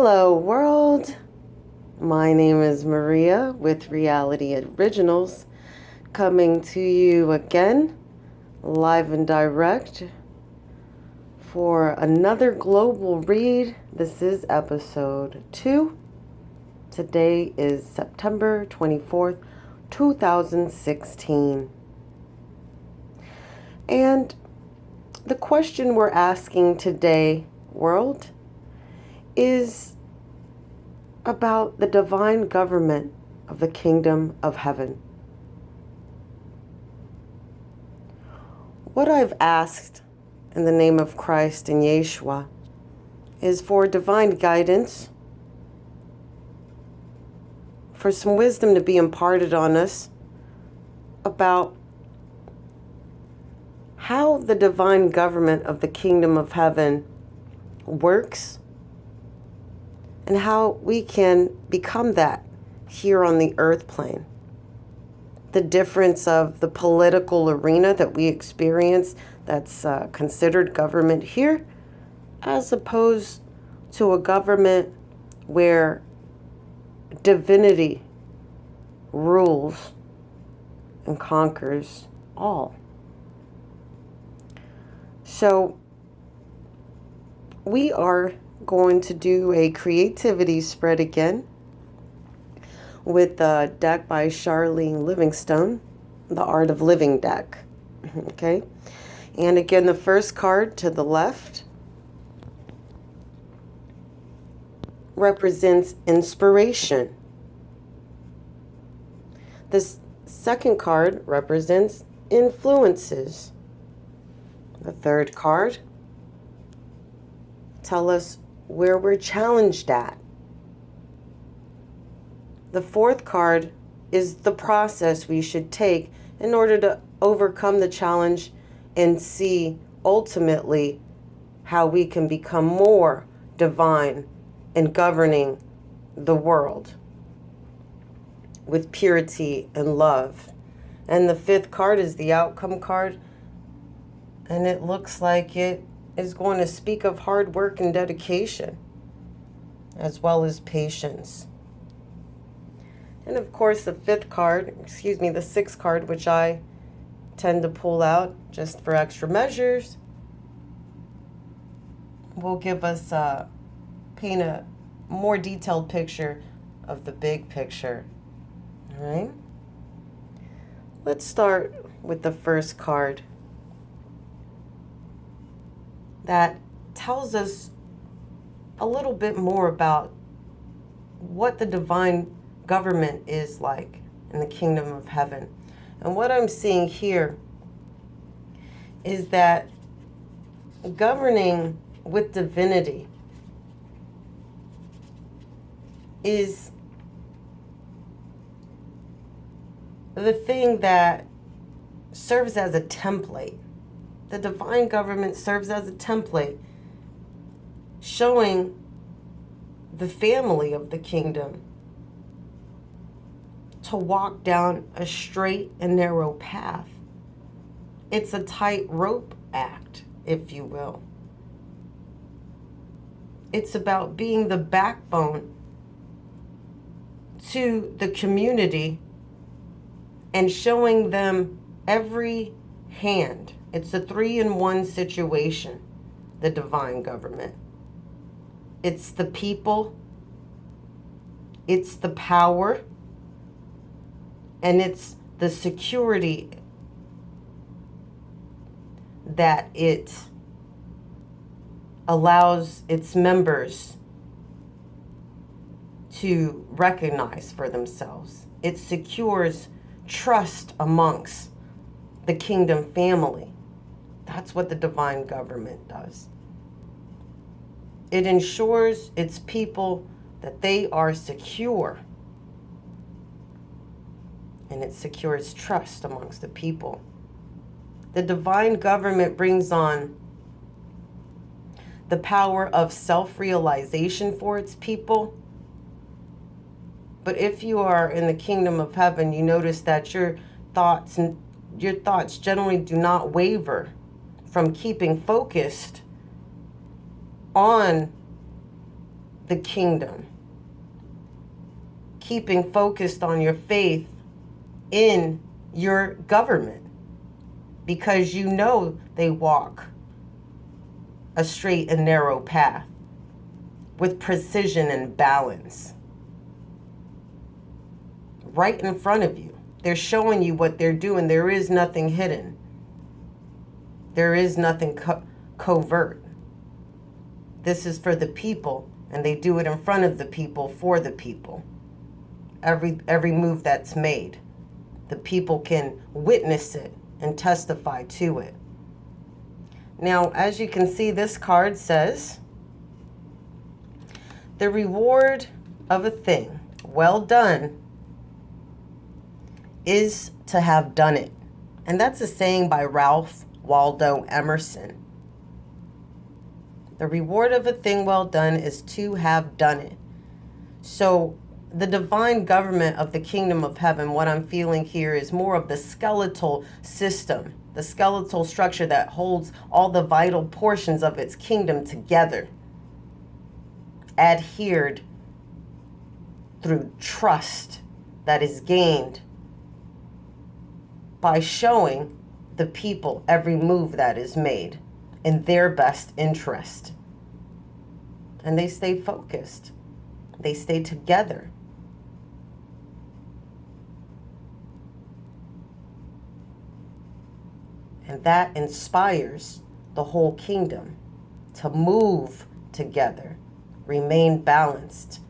Hello, world. My name is Maria with Reality Originals, coming to you again, live and direct, for another global read. This is episode 2. Today is September 24th, 2016. And the question we're asking today, world, is about the divine government of the kingdom of heaven. What I've asked in the name of Christ and Yeshua is for divine guidance, for some wisdom to be imparted on us about how the divine government of the kingdom of heaven works, and how we can become that here on the earth plane. The difference of the political arena that we experience that's considered government here, as opposed to a government where divinity rules and conquers all. So we are going to do a creativity spread again with a deck by Charlene Livingstone, the Art of Living deck. Okay, and again, the first card to the left represents inspiration. This second card represents influences. The third card tell us where we're challenged at. The fourth card is the process we should take in order to overcome the challenge and see ultimately how we can become more divine in governing the world with purity and love. And the fifth card is the outcome card, and it looks like it is going to speak of hard work and dedication, as well as patience. And of course, the sixth card, which I tend to pull out just for extra measures, will give us paint a more detailed picture of the big picture. All right? Let's start with the first card that tells us a little bit more about what the divine government is like in the kingdom of heaven. And what I'm seeing here is that governing with divinity is the thing that serves as a template. The divine government serves as a template showing the family of the kingdom to walk down a straight and narrow path. It's a tightrope act, if you will. It's about being the backbone to the community and showing them every hand. It's a 3-in-1 situation, the divine government. It's the people, it's the power, and it's the security that it allows its members to recognize for themselves. It secures trust amongst the kingdom family. That's what the divine government does. It ensures its people that they are secure, and it secures trust amongst the people. The divine government brings on the power of self-realization for its people. But if you are in the kingdom of heaven, you notice that your thoughts generally do not waver from keeping focused on the kingdom, keeping focused on your faith in your government, because you know they walk a straight and narrow path with precision and balance. Right in front of you. They're showing you what they're doing. There is nothing hidden. There is nothing covert. This is for the people, and they do it in front of the people for the people. Every move that's made, the people can witness it and testify to it. Now, as you can see, this card says, the reward of a thing well done is to have done it. And that's a saying by Ralph Waldo Emerson. The reward of a thing well done is to have done it. So the divine government of the kingdom of heaven, what I'm feeling here is more of the skeletal system, the skeletal structure that holds all the vital portions of its kingdom together, adhered through trust that is gained by showing the people every move that is made in their best interest. And they stay focused. They stay together. And that inspires the whole kingdom to move together, remain balanced,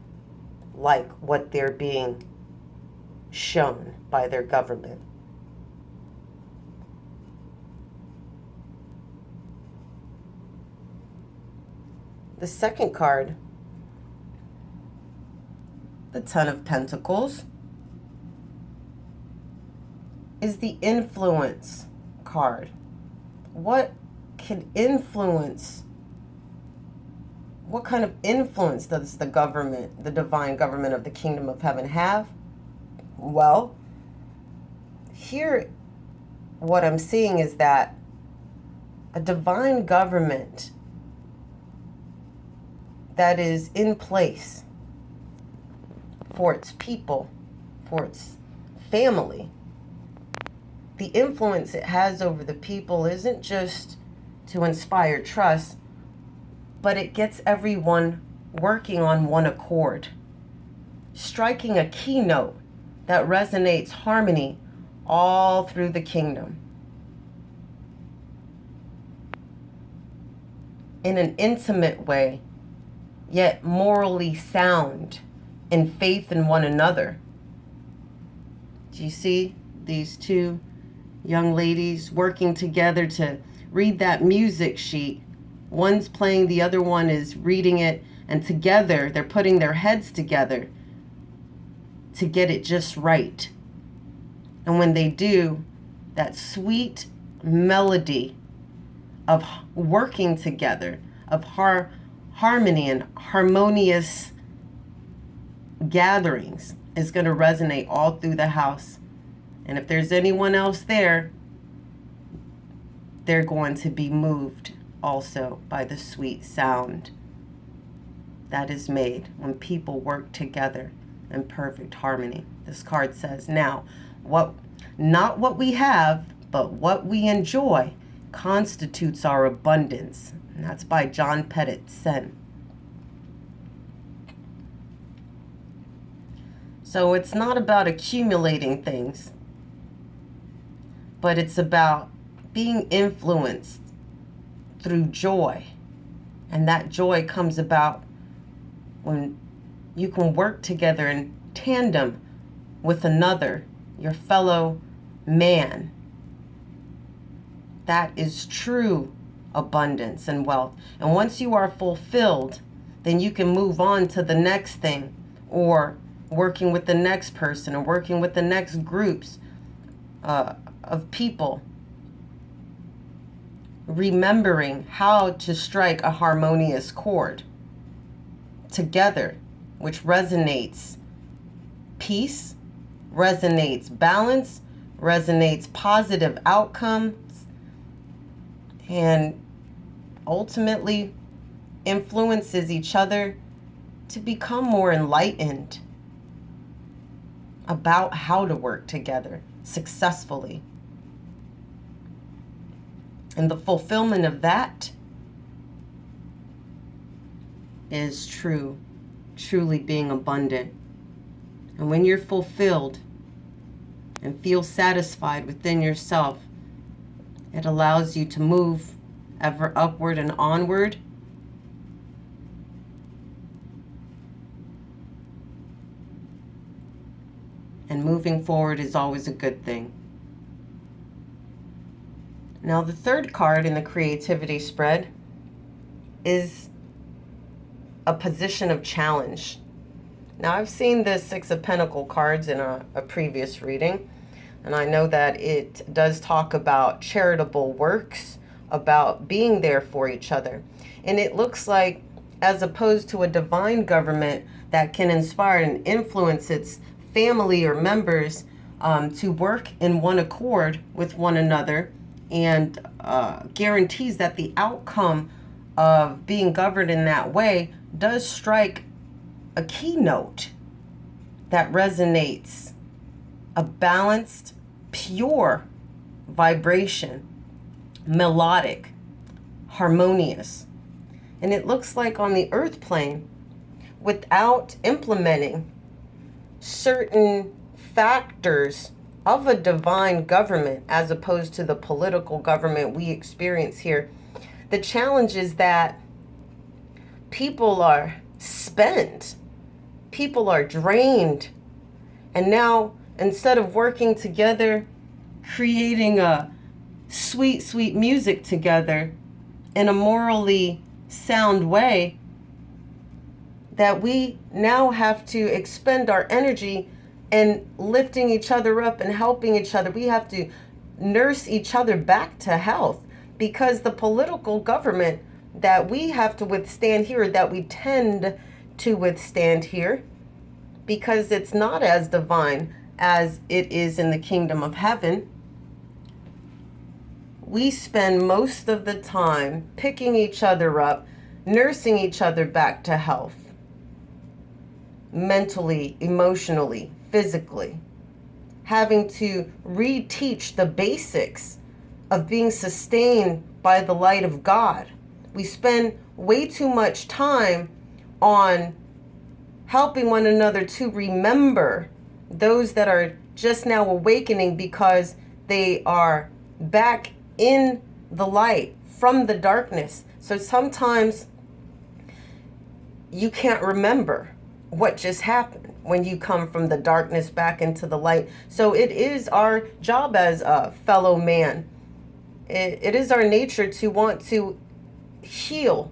like what they're being shown by their government. The second card, the Ten of Pentacles, is the influence card. What can influence? What kind of influence does the government, the divine government of the kingdom of heaven have? Well, here what I'm seeing is that a divine government that is in place for its people, for its family. The influence it has over the people isn't just to inspire trust, but it gets everyone working on one accord, striking a keynote that resonates harmony all through the kingdom. In an intimate way, yet morally sound, in faith in one another. Do you see these two young ladies working together to read that music sheet? One's playing, the other one is reading it, and together they're putting their heads together to get it just right. And when they do, that sweet melody of working together, of harmony and harmonious gatherings is going to resonate all through the house. And if there's anyone else there, they're going to be moved also by the sweet sound that is made when people work together in perfect harmony. This card says, now, not what we have, but what we enjoy constitutes our abundance. And that's by John Pettit Sen. So it's not about accumulating things, but it's about being influenced through joy. And that joy comes about when you can work together in tandem with another, your fellow man. That is true abundance and wealth. And once you are fulfilled, then you can move on to the next thing, or working with the next person, or working with the next groups of people, remembering how to strike a harmonious chord together, which resonates peace, resonates balance, resonates positive outcomes, and ultimately influences each other to become more enlightened about how to work together successfully. And the fulfillment of that is truly being abundant. And when you're fulfilled and feel satisfied within yourself, it allows you to move ever upward and onward. And moving forward is always a good thing. Now, the third card in the creativity spread is a position of challenge. Now, I've seen the Six of Pentacles cards in a previous reading, and I know that it does talk about charitable works, about being there for each other. And it looks like, as opposed to a divine government that can inspire and influence its family or members to work in one accord with one another, and guarantees that the outcome of being governed in that way does strike a keynote that resonates, a balanced, pure vibration, melodic, harmonious. And it looks like on the earth plane, without implementing certain factors of a divine government, as opposed to the political government we experience here, the challenge is that people are spent, people are drained, and now instead of working together, creating a sweet music together in a morally sound way, that we now have to expend our energy in lifting each other up and helping each other. We have to nurse each other back to health, because the political government that we have to withstand here, that we tend to withstand here, because it's not as divine as it is in the kingdom of heaven, we spend most of the time picking each other up, nursing each other back to health, mentally, emotionally, physically, having to reteach the basics of being sustained by the light of God. We spend way too much time on helping one another to remember those that are just now awakening, because they are back in the light from the darkness. So sometimes you can't remember what just happened when you come from the darkness back into the light. So it is our job as a fellow man. It is our nature to want to heal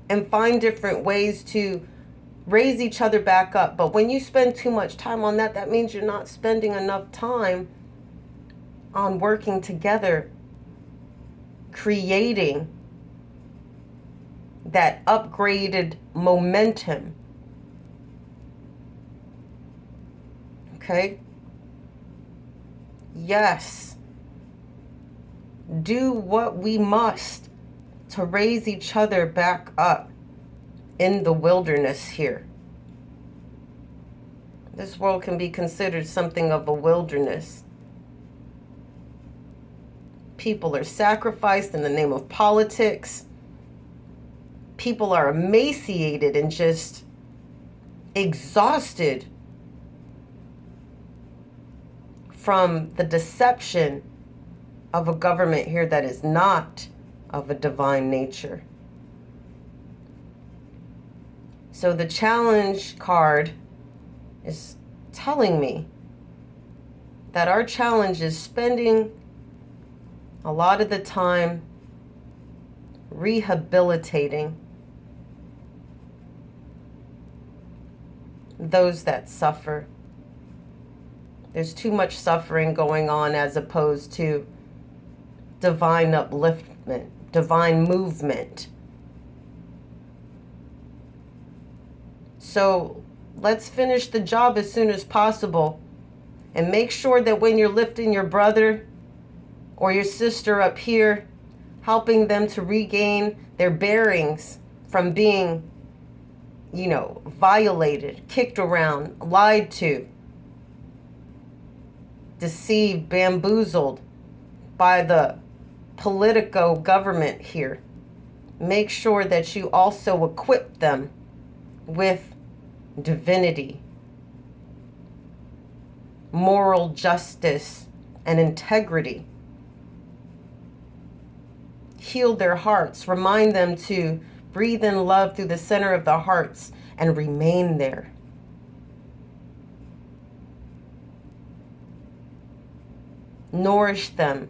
and find different ways to raise each other back up. But when you spend too much time on that, that means you're not spending enough time on working together, creating that upgraded momentum. Okay? Yes. Do what we must to raise each other back up in the wilderness here. This world can be considered something of a wilderness. People are sacrificed in the name of politics. People are emaciated and just exhausted from the deception of a government here that is not of a divine nature. So the challenge card is telling me that our challenge is spending a lot of the time rehabilitating those that suffer. There's too much suffering going on, as opposed to divine upliftment, divine movement. So let's finish the job as soon as possible, and make sure that when you're lifting your brother or your sister up here, helping them to regain their bearings from being violated, kicked around, lied to, deceived, bamboozled by the politico government here. Make sure that you also equip them with divinity, moral justice, and integrity. Heal their hearts. Remind them to breathe in love through the center of the hearts and remain there. Nourish them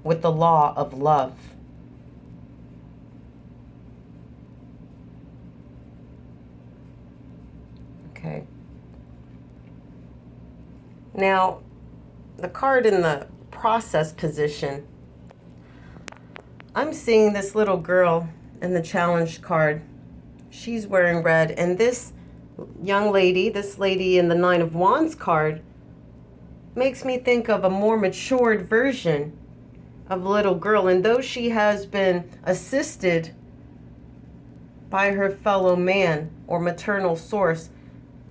with the law of love. Okay. Now, the card in the process position, I'm seeing this little girl in the challenge card. She's wearing red, and this young lady, this lady in the Nine of Wands card, makes me think of a more matured version of a little girl. And though she has been assisted by her fellow man or maternal source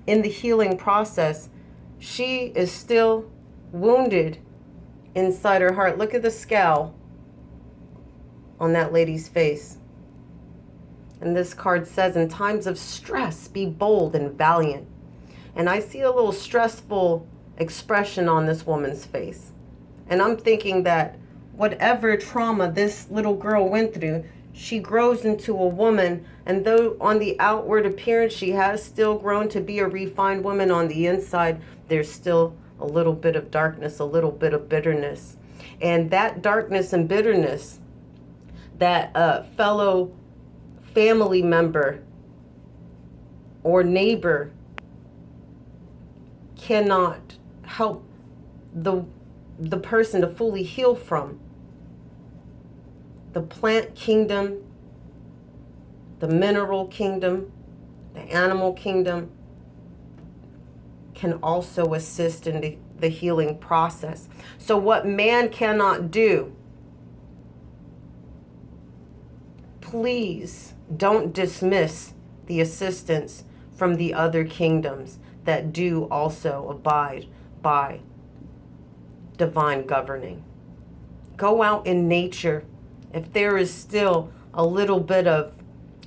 in the healing process, she is still wounded inside her heart. Look at the scowl on that lady's face. And this card says, in times of stress, be bold and valiant. And I see a little stressful expression on this woman's face. And I'm thinking that whatever trauma this little girl went through, she grows into a woman. And though on the outward appearance she has still grown to be a refined woman, on the inside there's still a little bit of darkness, a little bit of bitterness. And that darkness and bitterness, that fellow family member or neighbor cannot help the person to fully heal from. The plant kingdom, the mineral kingdom, the animal kingdom can also assist in the healing process. So what man cannot do, please don't dismiss the assistance from the other kingdoms that do also abide by divine governing. Go out in nature. If there is still a little bit of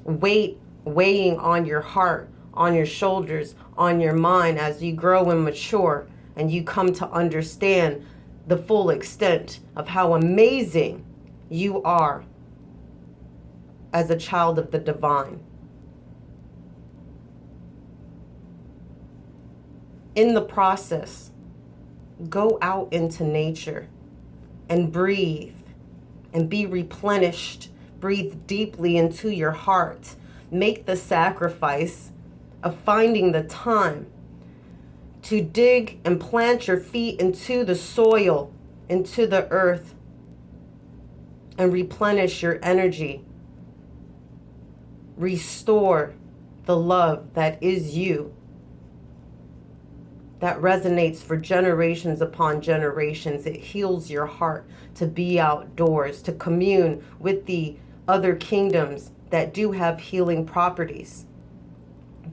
weight weighing on your heart, on your shoulders, on your mind as you grow and mature and you come to understand the full extent of how amazing you are as a child of the divine. In the process, go out into nature and breathe and be replenished. Breathe deeply into your heart. Make the sacrifice of finding the time to dig and plant your feet into the soil, into the earth, and replenish your energy. Restore the love that is you, that resonates for generations upon generations. It heals your heart to be outdoors, to commune with the other kingdoms that do have healing properties.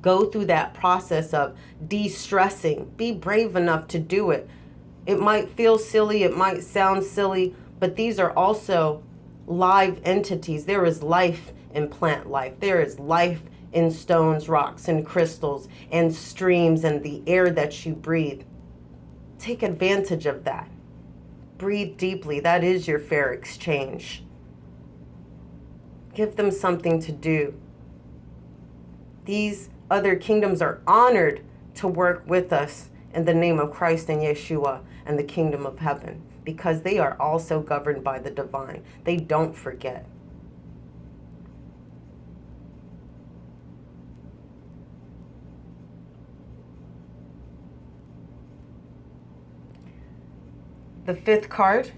Go through that process of de-stressing. Be brave enough to do it. It might feel silly, it might sound silly, but these are also live entities. There is life in plant life. There is life in stones, rocks, and crystals, and streams, and the air that you breathe. Take advantage of that. Breathe deeply. That is your fair exchange. Give them something to do. These other kingdoms are honored to work with us in the name of Christ and Yeshua and the kingdom of heaven, because they are also governed by the divine. They don't forget. The fifth card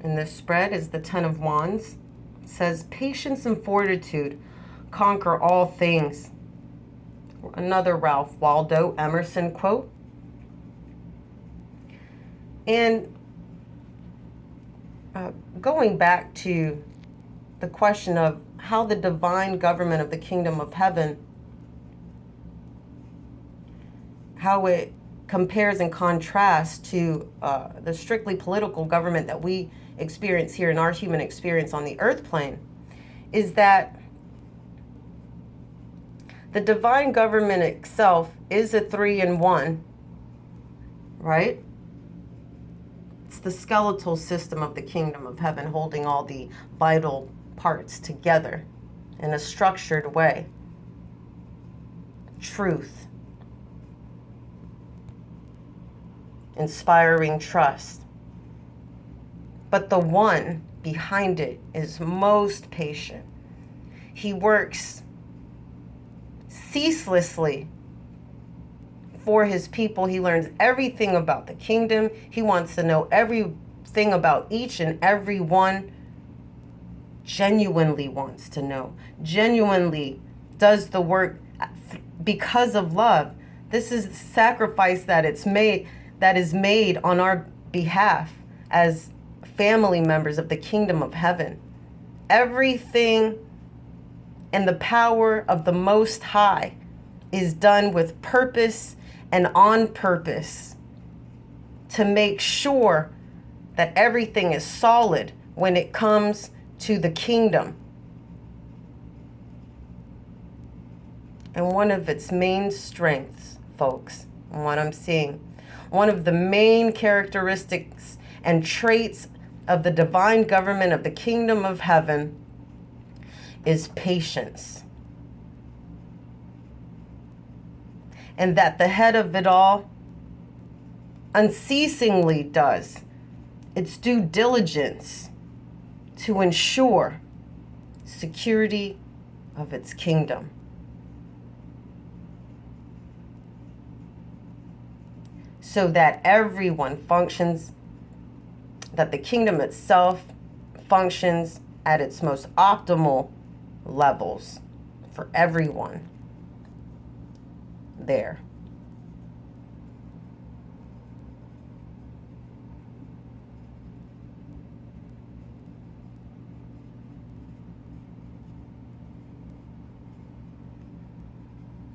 in this spread is the Ten of Wands. It says, patience and fortitude conquer all things. Another Ralph Waldo Emerson quote. And going back to the question of how the divine government of the kingdom of heaven how it compares and contrasts to the strictly political government that we experience here in our human experience on the earth plane, is that the divine government itself is a 3-in-1, right? It's the skeletal system of the kingdom of heaven, holding all the vital parts together in a structured way. Truth, inspiring trust. But the one behind it is most patient. He works ceaselessly for his people. He learns everything about the kingdom. He wants to know everything about each and every one. Genuinely wants to know. Genuinely does the work because of love. This is the sacrifice that is made on our behalf as family members of the kingdom of heaven. Everything in the power of the Most High is done with purpose and on purpose to make sure that everything is solid when it comes to the kingdom. And one of its main strengths, folks, and what I'm seeing, one of the main characteristics and traits of the divine government of the kingdom of heaven is patience. And that the head of it all unceasingly does its due diligence to ensure security of its kingdom. So that everyone functions, that the kingdom itself functions at its most optimal levels for everyone there.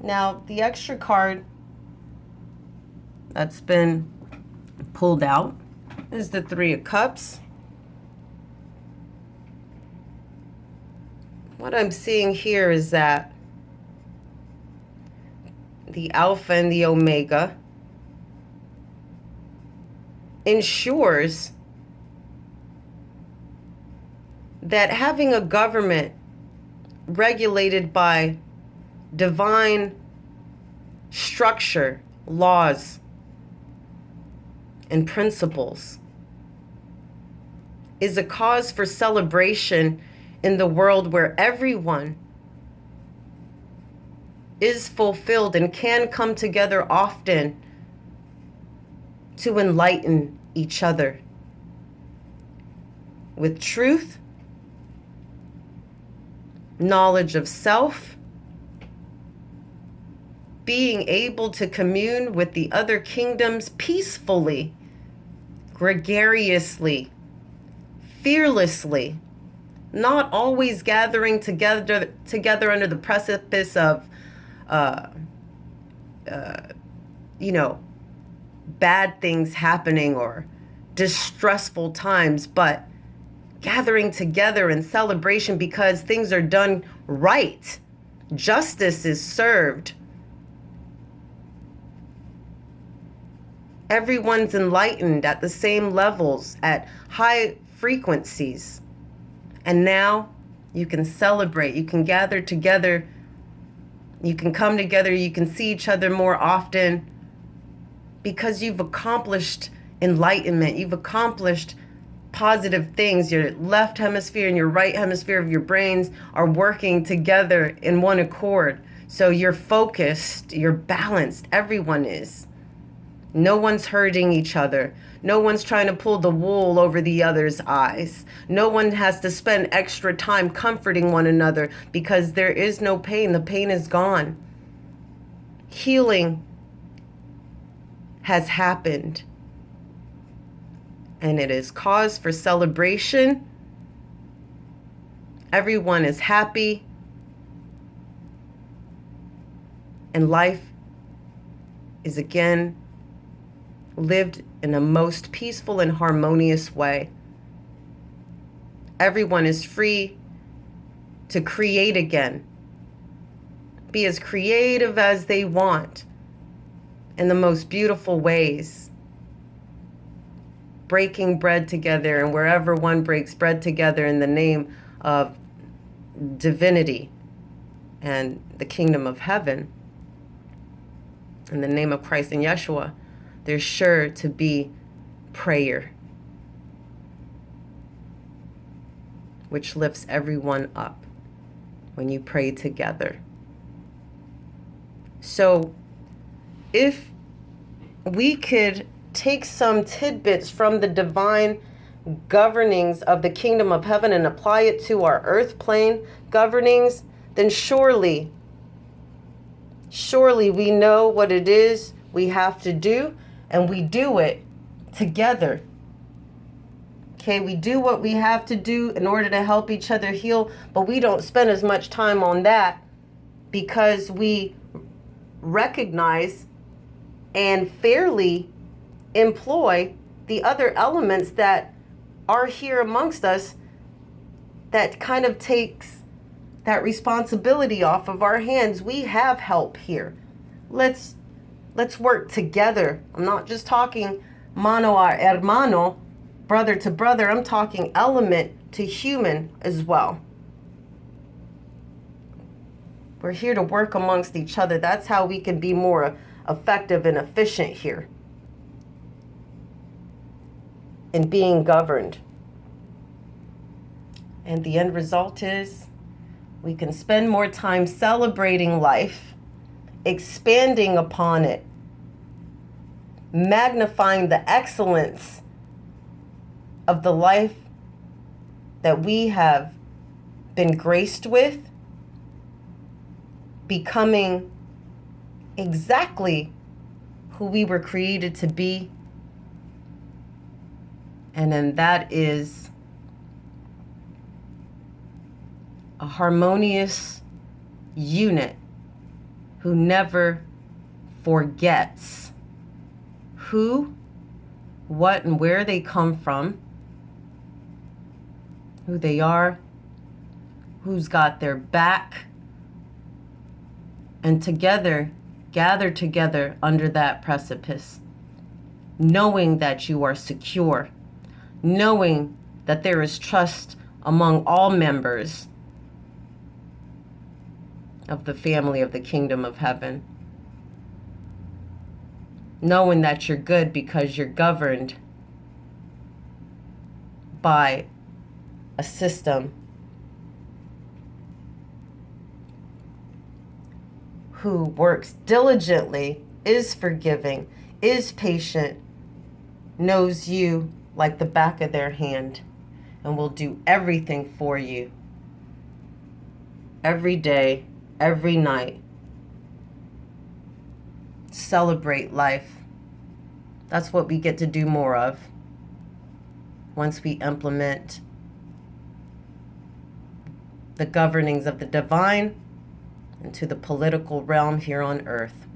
Now, the extra card that's been pulled out is the 3 of Cups. What I'm seeing here is that the Alpha and the Omega ensures that having a government regulated by divine structure, laws, and principles is a cause for celebration in the world where everyone is fulfilled and can come together often to enlighten each other with truth, knowledge of self, being able to commune with the other kingdoms peacefully, gregariously, fearlessly, not always gathering together under the precipice of bad things happening or distressful times, but gathering together in celebration because things are done right. Justice is served. Everyone's enlightened at the same levels, at high frequencies. And now you can celebrate, you can gather together, you can come together, you can see each other more often because you've accomplished enlightenment, you've accomplished positive things. Your left hemisphere and your right hemisphere of your brains are working together in one accord. So you're focused, you're balanced, everyone is. No one's hurting each other. No one's trying to pull the wool over the other's eyes. No one has to spend extra time comforting one another because there is no pain. The pain is gone. Healing has happened. And it is cause for celebration. Everyone is happy. And life is again lived in a most peaceful and harmonious way. Everyone is free to create again, be as creative as they want in the most beautiful ways, breaking bread together, and wherever one breaks bread together in the name of divinity and the kingdom of heaven, in the name of Christ and Yeshua, there's sure to be prayer, which lifts everyone up when you pray together. So if we could take some tidbits from the divine governings of the kingdom of heaven and apply it to our earth plane governings, then surely we know what it is we have to do, and we do it together. Okay, we do what we have to do in order to help each other heal, but we don't spend as much time on that because we recognize and fairly employ the other elements that are here amongst us that kind of takes that responsibility off of our hands. We have help here. Let's work together. I'm not just talking mano a hermano, brother to brother. I'm talking element to human as well. We're here to work amongst each other. That's how we can be more effective and efficient here in being governed. And the end result is we can spend more time celebrating life, expanding upon it, magnifying the excellence of the life that we have been graced with, becoming exactly who we were created to be. And then that is a harmonious unit who never forgets who, what, and where they come from, who they are, who's got their back, and together, gather together under that precipice, knowing that you are secure, knowing that there is trust among all members of the family of the kingdom of heaven, knowing that you're good because you're governed by a system who works diligently, is forgiving, is patient, knows you like the back of their hand, and will do everything for you every day, every night. Celebrate life. That's what we get to do more of once we implement the governings of the divine into the political realm here on earth.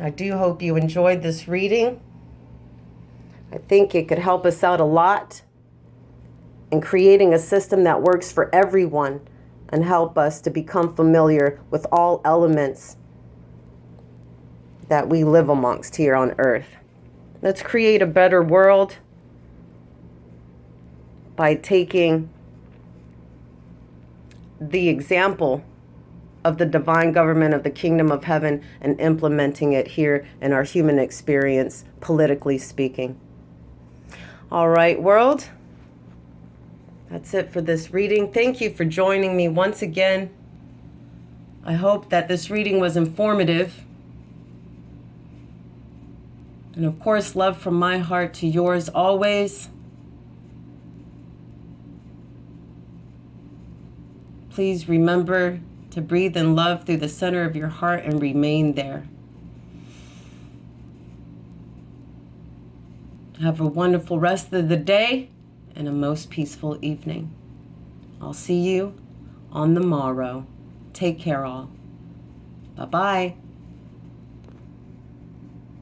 I do hope you enjoyed this reading. I think it could help us out a lot in creating a system that works for everyone and help us to become familiar with all elements that we live amongst here on earth. Let's create a better world by taking the example of the divine government of the kingdom of heaven and implementing it here in our human experience, politically speaking. All right, world. That's it for this reading. Thank you for joining me once again. I hope that this reading was informative. And of course, love from my heart to yours always. Please remember to breathe in love through the center of your heart and remain there. Have a wonderful rest of the day and a most peaceful evening. I'll see you on the morrow. Take care, all. Bye-bye.